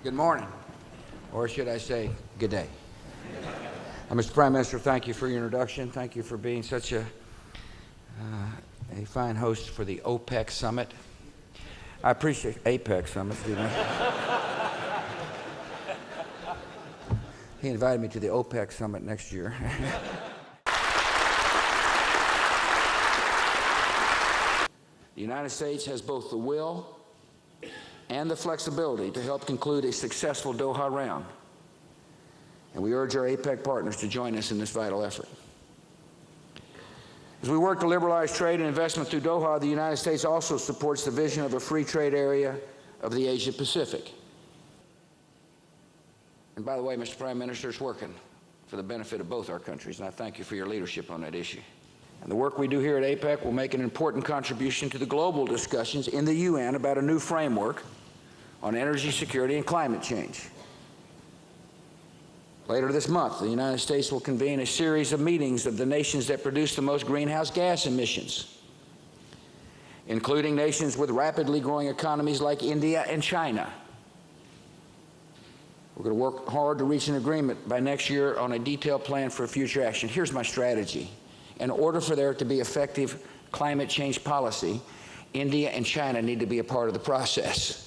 Good morning, or should I say, good day. Mr. Prime Minister, thank you for your introduction. Thank you for being such a fine host for the OPEC summit. I appreciate APEC summit. He invited me to the OPEC summit next year. The United States has both the will and the flexibility to help conclude a successful Doha round, and we urge our APEC partners to join us in this vital effort. As we work to liberalize trade and investment through Doha, the United States also supports the vision of a free trade area of the Asia-Pacific. And by the way, Mr. Prime Minister, it's working for the benefit of both our countries, and I thank you for your leadership on that issue. And the work we do here at APEC will make an important contribution to the global discussions in the UN about a new framework on energy security and climate change. Later this month, the United States will convene a series of meetings of the nations that produce the most greenhouse gas emissions, including nations with rapidly growing economies like India and China. We're going to work hard to reach an agreement by next year on a detailed plan for future action. Here's my strategy. In order for there to be effective climate change policy, India and China need to be a part of the process.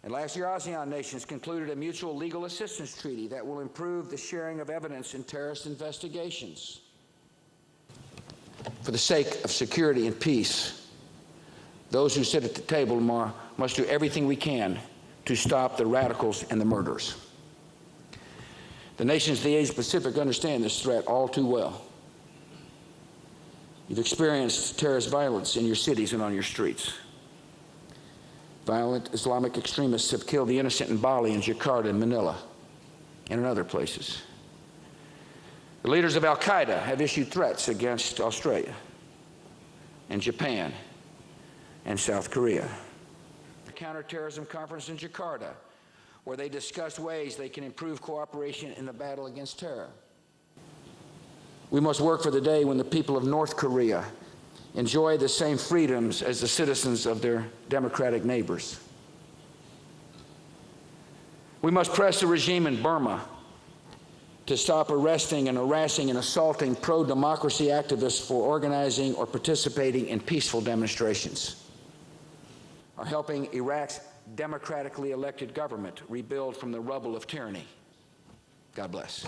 And last year, ASEAN nations concluded a mutual legal assistance treaty that will improve the sharing of evidence in terrorist investigations. For the sake of security and peace, those who sit at the table tomorrow must do everything we can to stop the radicals and the murderers. The nations of the Asia-Pacific understand this threat all too well. You've experienced terrorist violence in your cities and on your streets. Violent Islamic extremists have killed the innocent in Bali and Jakarta and Manila and in other places. The leaders of al-Qaeda have issued threats against Australia and Japan and South Korea. The counterterrorism conference in Jakarta, where they discussed ways they can improve cooperation in the battle against terror. We must work for the day when the people of North Korea enjoy the same freedoms as the citizens of their democratic neighbors. We must press the regime in Burma to stop arresting and harassing and assaulting pro-democracy activists for organizing or participating in peaceful demonstrations, or helping Iraq's democratically elected government rebuild from the rubble of tyranny. God bless.